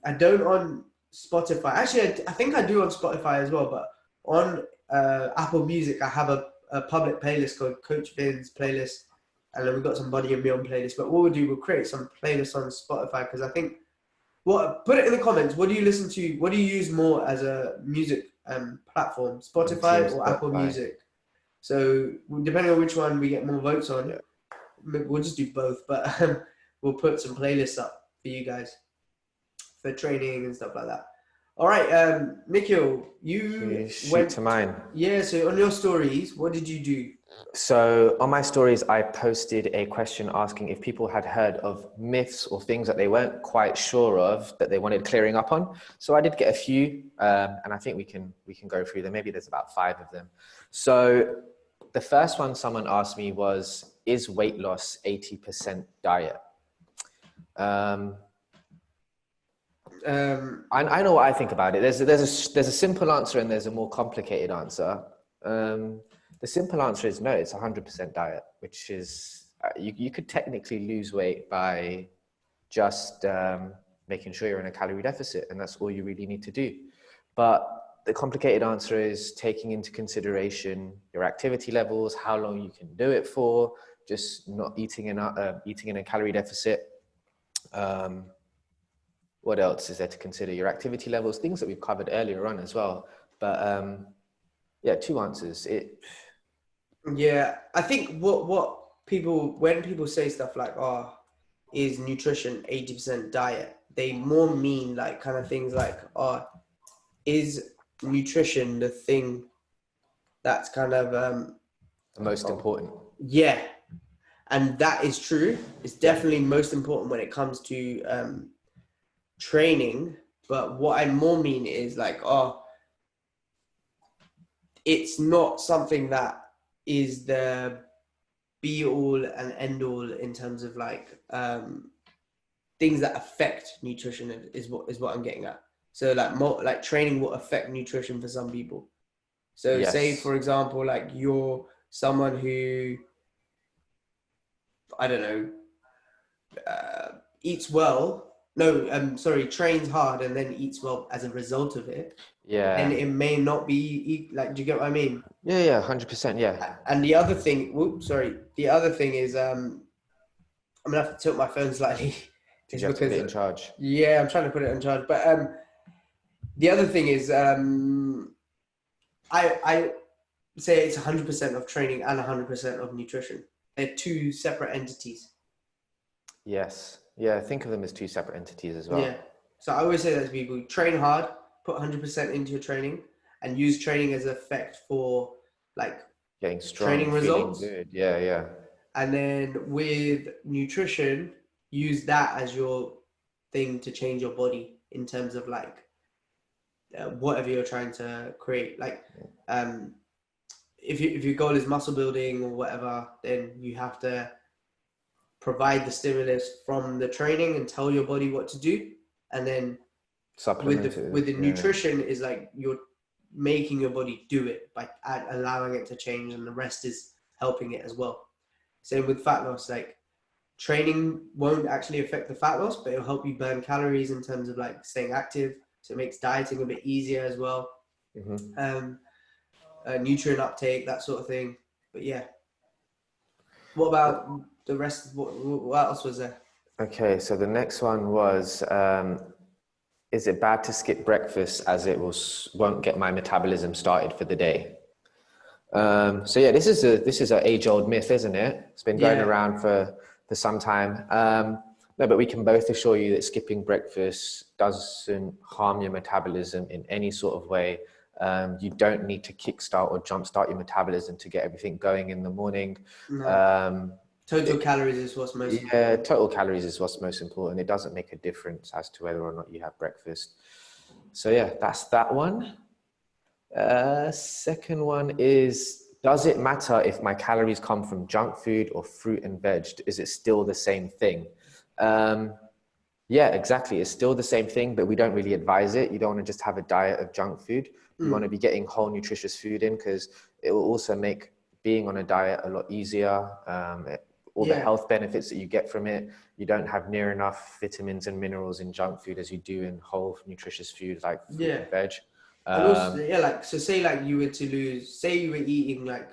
I don't on Spotify. Actually, I think I do on Spotify as well, but on Apple Music, I have a public playlist called Coach Vin's playlist. And then we've got some Body+beyond playlist. But what we'll do, we'll create some playlists on Spotify, because I think, put it in the comments. What do you listen to? What do you use more as a music platform, Spotify or Apple Music? So depending on which one we get more votes on, we'll just do both, but we'll put some playlists up for you guys for training and stuff like that. All right, Nikhil, you went to mine. Yeah, so on your stories, what did you do? So on my stories, I posted a question asking if people had heard of myths or things that they weren't quite sure of that they wanted clearing up on. So I did get a few, and I think we can go through them. Maybe there's about 5 of them. So the first one someone asked me was, is weight loss 80% diet? I know what I think about it. There's a simple answer and there's a more complicated answer. The simple answer is no, it's 100% diet, which is, you could technically lose weight by just making sure you're in a calorie deficit, and that's all you really need to do. But the complicated answer is taking into consideration your activity levels, how long you can do it for, just not eating in a calorie deficit. What else is there to consider? Your activity levels, things that we've covered earlier on as well. But yeah, two answers. Yeah, I think when people say stuff like, "Oh, is nutrition 80% diet?" They more mean like kind of things like, "Oh, is nutrition the thing that's kind of The most important. yeah." And that is true. It's definitely most important when it comes to training. But what I more mean is like, oh, it's not something that is the be all and end all in terms of like things that affect nutrition is what I'm getting at. So like training will affect nutrition for some people. So Yes. say for example, like you're someone who, I don't know, eats well. No, sorry, trains hard and then eats well as a result of it. Yeah. And it may not be like, do you get what I mean? Yeah, 100%. Yeah. And the other thing, the other thing is, I'm gonna have to tilt my phone slightly. Did you have to put it in charge? Yeah, I'm trying to put it in charge. But the other thing is, I say it's 100% of training and 100% of nutrition. They're two separate entities. Yes. Yeah, think of them as two separate entities as well. Yeah. So I always say that to people: train hard, put 100% into your training, and use training as an effect for like getting strong, training results. Good. Yeah. And then with nutrition, use that as your thing to change your body in terms of like whatever you're trying to create. Like if your goal is muscle building or whatever, then you have to provide the stimulus from the training and tell your body what to do. And then with the nutrition is like you're making your body do it by allowing it to change, and the rest is helping it as well. Same with fat loss. Like training won't actually affect the fat loss, but it'll help you burn calories in terms of like staying active. So it makes dieting a bit easier as well. Nutrient uptake, that sort of thing. But yeah. What about the rest? What else was there? Okay, so the next one was, is it bad to skip breakfast as it won't get my metabolism started for the day? So yeah, this is an age-old myth, isn't it? It's been going around for some time. No, but we can both assure you that skipping breakfast doesn't harm your metabolism in any sort of way. You don't need to kickstart or jumpstart your metabolism to get everything going in the morning. No. Total calories is what's most important. Yeah, total calories is what's most important. It doesn't make a difference as to whether or not you have breakfast. So yeah, that's that one. Second one is, does it matter if my calories come from junk food or fruit and veg? Is it still the same thing? Yeah, exactly. It's still the same thing, but we don't really advise it. You don't want to just have a diet of junk food. You want to be getting whole nutritious food in, because it will also make being on a diet a lot easier. All the health benefits that you get from it, you don't have near enough vitamins and minerals in junk food as you do in whole nutritious food like fruit and veg. And also, like, so say like you were to lose, say you were eating like,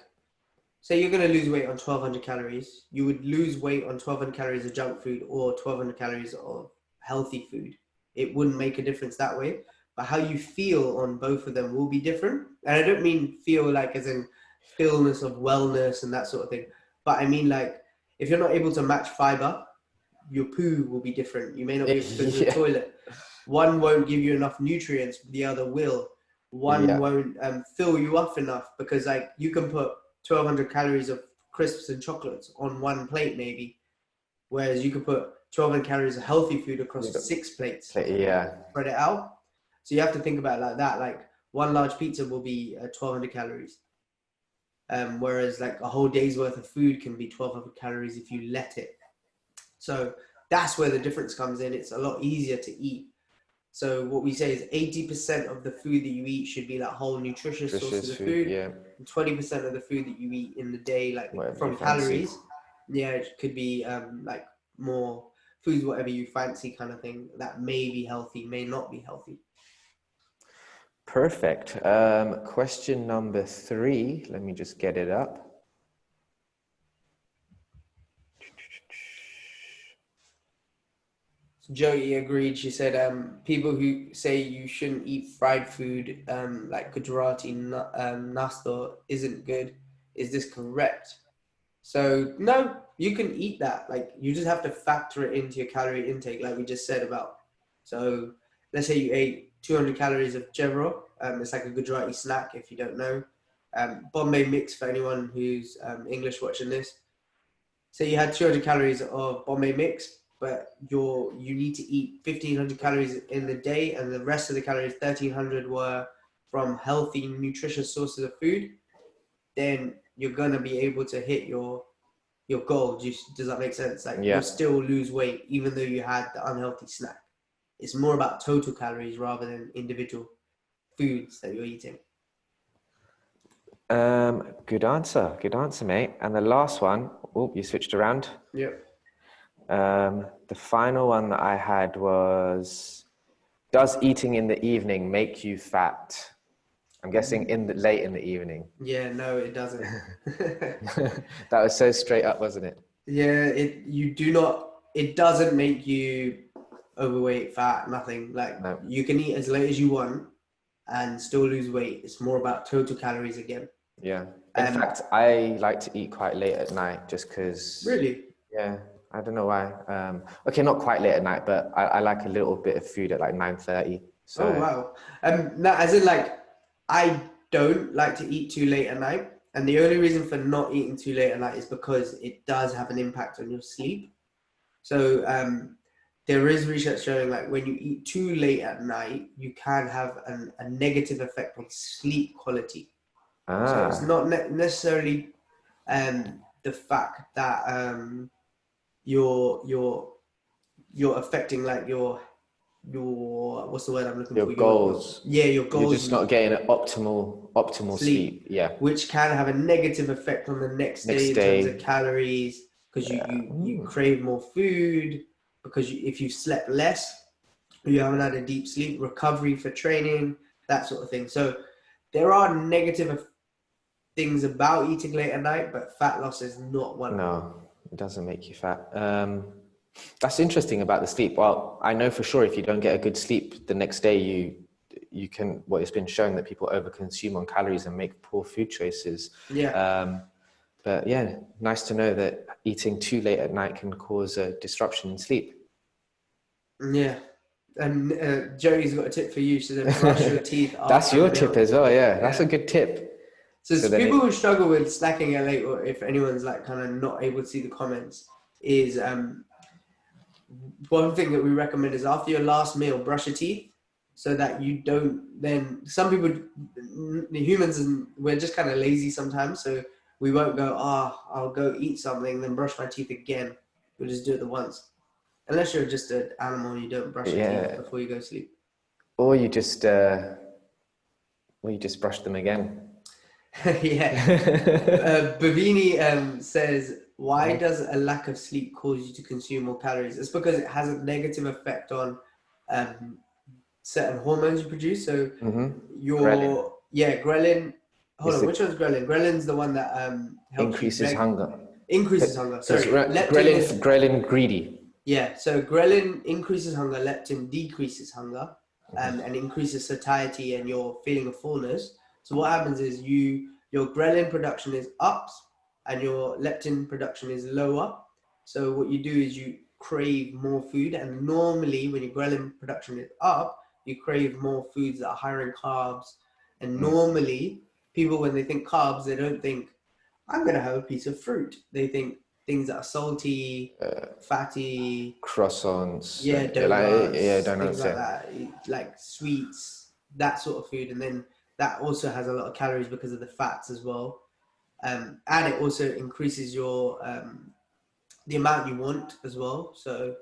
say you're going to lose weight on 1200 calories, you would lose weight on 1200 calories of junk food or 1200 calories of healthy food. It wouldn't make a difference that way, but how you feel on both of them will be different. And I don't mean feel like as in fullness of wellness and that sort of thing, but I mean like, if you're not able to match fiber, your poo will be different. You may not be able to go to the toilet. One won't give you enough nutrients, the other will. One won't fill you up enough, because like you can put 1200 calories of crisps and chocolates on one plate maybe, whereas you could put 1200 calories of healthy food across 6 plates. Spread it out. So you have to think about it like that. Like one large pizza will be 1200 calories. Whereas like a whole day's worth of food can be 1200 calories if you let it. So that's where the difference comes in. It's a lot easier to eat. So what we say is 80% of the food that you eat should be like whole nutritious sources of food. And 20% of the food that you eat in the day, like whatever from calories, it could be like more foods whatever you fancy kind of thing that may be healthy, may not be healthy. Perfect. Question number 3. Let me just get it up. Jody agreed. She said, people who say you shouldn't eat fried food, like Gujarati nasta, isn't good. Is this correct? So no, you can eat that. Like, you just have to factor it into your calorie intake, like we just said about. So let's say you ate 200 calories of jevro. It's like a Gujarati snack, if you don't know. Bombay mix for anyone who's English watching this. Say you had 200 calories of Bombay mix, but you need to eat 1,500 calories in the day, and the rest of the calories, 1,300, were from healthy, nutritious sources of food. Then you're gonna be able to hit your goal. Does that make sense? Like, you'll still lose weight even though you had the unhealthy snack. It's more about total calories rather than individual foods that you're eating. Good answer, mate. And the last one, you switched around. Yep. The final one that I had was, does eating in the evening make you fat? I'm guessing late in the evening. Yeah, no, it doesn't. That was so straight up, wasn't it? Yeah, it doesn't make you overweight, fat, nothing. Like, no. You can eat as late as you want and still lose weight. It's more about total calories again. Yeah. In fact, I like to eat quite late at night just because... Really? Yeah. I don't know why. Okay, not quite late at night, but I like a little bit of food at like 9:30. So. Oh, wow. No, as in, like, I don't like to eat too late at night. And the only reason for not eating too late at night is because it does have an impact on your sleep. So there is research showing, like, when you eat too late at night, you can have a negative effect on sleep quality. So it's not necessarily the fact that you're affecting, like, your what's the word I'm looking for? Your goals. Your goals. You're just not getting an optimal sleep. Yeah. Which can have a negative effect on the next day in terms of calories, because you crave more food, because if you slept less, you haven't had a deep sleep, recovery for training, that sort of thing. So there are negative things about eating late at night, but fat loss is not one. No, it doesn't make you fat. That's interesting about the sleep. Well, I know for sure if you don't get a good sleep the next day, you can, it's been shown that people overconsume on calories and make poor food choices. Yeah. But yeah, nice to know that eating too late at night can cause a disruption in sleep. Yeah. And Joey's got a tip for you. She said, brush your teeth. That's your tip as well. Yeah, that's a good tip. So people who struggle with snacking at late, or if anyone's like kind of not able to see the comments, is one thing that we recommend is after your last meal, brush your teeth, so that you don't then, some people, the humans, and we're just kind of lazy sometimes, so we won't go, I'll go eat something, then brush my teeth again. We'll just do it the once. Unless you're just an animal and you don't brush your teeth before you go to sleep. Or you just brush them again. Yeah. Bavini says, why does a lack of sleep cause you to consume more calories? It's because it has a negative effect on certain hormones you produce. So ghrelin. Hold on, which one's ghrelin? Ghrelin's the one that helps increases hunger. Increases hunger. Sorry, ghrelin greedy. Yeah, so ghrelin increases hunger, leptin decreases hunger, and increases satiety and your feeling of fullness. So what happens is your ghrelin production is up and your leptin production is lower. So what you do is you crave more food, and normally when your ghrelin production is up, you crave more foods that are higher in carbs. And normally people, when they think carbs, they don't think, I'm going to have a piece of fruit. They think things that are salty, fatty. Croissants. Donuts. Donuts. Things like that, like sweets, that sort of food. And then that also has a lot of calories because of the fats as well. And it also increases your the amount you want as well. So,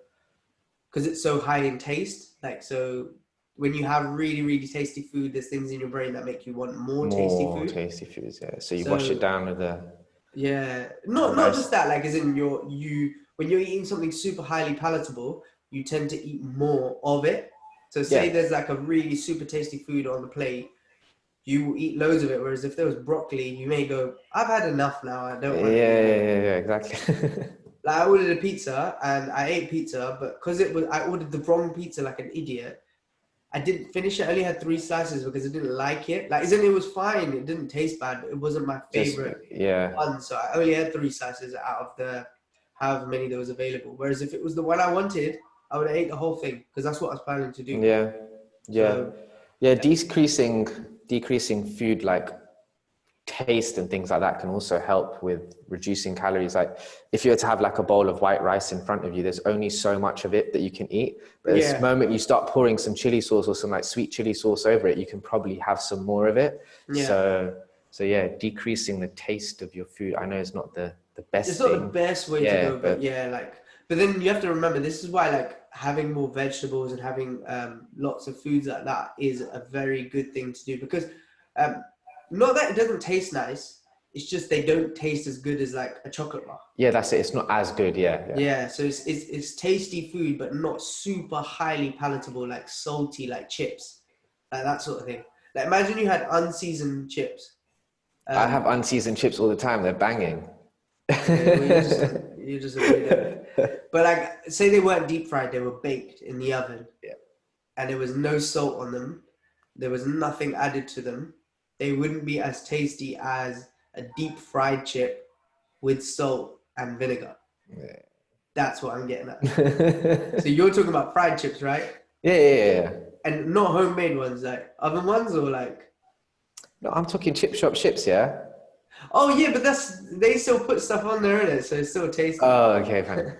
because it's so high in taste, like, so when you have really, really tasty food, there's things in your brain that make you want more tasty food. More tasty foods, yeah. So you wash it down with not just that, like, as in when you're eating something super highly palatable, you tend to eat more of it. So say there's like a really super tasty food on the plate, you will eat loads of it. Whereas if there was broccoli, you may go, I've had enough now. I don't want to eat that. Yeah, exactly. Like I ordered a pizza and I ate pizza, but because I ordered the wrong pizza like an idiot. I didn't finish it. I only had 3 slices because I didn't like it. Like, it was fine. It didn't taste bad, but it wasn't my favorite one. So I only had 3 slices out of the however many there was available. Whereas if it was the one I wanted, I would have ate the whole thing because that's what I was planning to do. So, decreasing food like taste and things like that can also help with reducing calories. Like if you were to have like a bowl of white rice in front of you, there's only so much of it that you can eat. But the moment you start pouring some chili sauce or some like sweet chili sauce over it, you can probably have some more of it. So decreasing the taste of your food. I know it's not the best it's not the best way to go, but then you have to remember, this is why like having more vegetables and having lots of foods like that is a very good thing to do, because not that it doesn't taste nice, it's just they don't taste as good as like a chocolate bar. Yeah, that's it. It's not as good. So it's tasty food, but not super highly palatable, like salty, like chips, like that sort of thing. Like imagine you had unseasoned chips. I have unseasoned chips all the time. They're banging. You're just a weirdo. But like, say they weren't deep fried, they were baked in the oven. And there was no salt on them. There was nothing added to them. They wouldn't be as tasty as a deep fried chip with salt and vinegar. That's what I'm getting at. So you're talking about fried chips, right? Yeah. And not homemade ones, like oven ones, or like? No, I'm talking chip shop chips, yeah? Oh yeah, but they still put stuff on there, innit? So it's still tasty. Oh, okay, fine.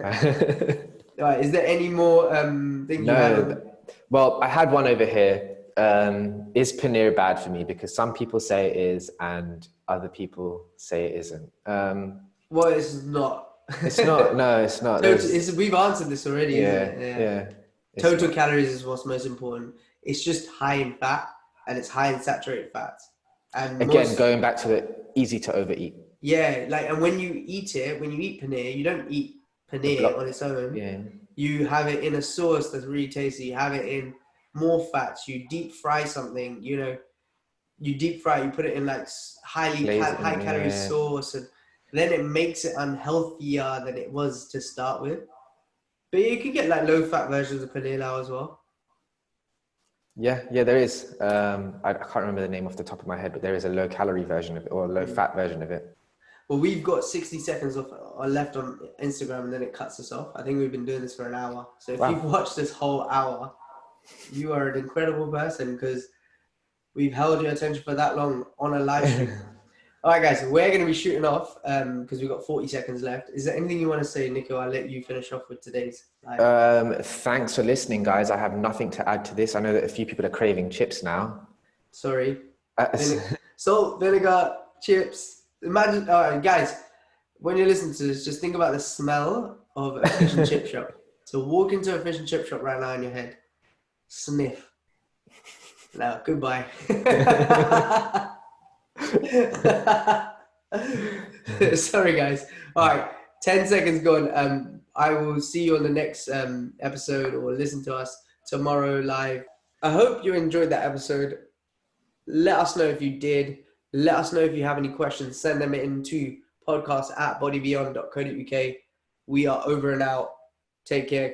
Right, is there any more things you have? Well, I had one over here. Is paneer bad for me? Because some people say it is and other people say it isn't. Well, it's not. It's not. No, it's not. We've answered this already, isn't it? Yeah. Total calories is what's most important. It's just high in fat and it's high in saturated fats. And again, going back to the easy to overeat. Yeah, like, and when you eat paneer, you don't eat paneer on its own. Yeah. You have it in a sauce that's really tasty. You have it in more fats. You deep fry something, you deep fry, you put it in like high calorie sauce, and then it makes it unhealthier than it was to start with. But you can get like low fat versions of paneer now as well. Yeah, there is. I can't remember the name off the top of my head, but there is a low calorie version of it, or a low fat version of it. Well, we've got 60 seconds left on Instagram, and then it cuts us off. I think we've been doing this for an hour. So if you've watched this whole hour, you are an incredible person, because we've held your attention for that long on a live stream. All right, guys, we're going to be shooting off because we've got 40 seconds left. Is there anything you want to say, Nico? I'll let you finish off with today's live. Thanks for listening, guys. I have nothing to add to this. I know that a few people are craving chips now. Sorry. Salt, vinegar, chips. Imagine, all right, guys, when you listen to this, just think about the smell of a fish and chip shop. So walk into a fish and chip shop right now in your head. Sniff. Now, goodbye. Sorry, guys. All right, 10 seconds gone. I will see you on the next episode, or listen to us tomorrow live. I hope you enjoyed that episode. Let us know if you did. Let us know if you have any questions. Send them in to podcast@bodybeyond.co.uk. We are over and out. Take care.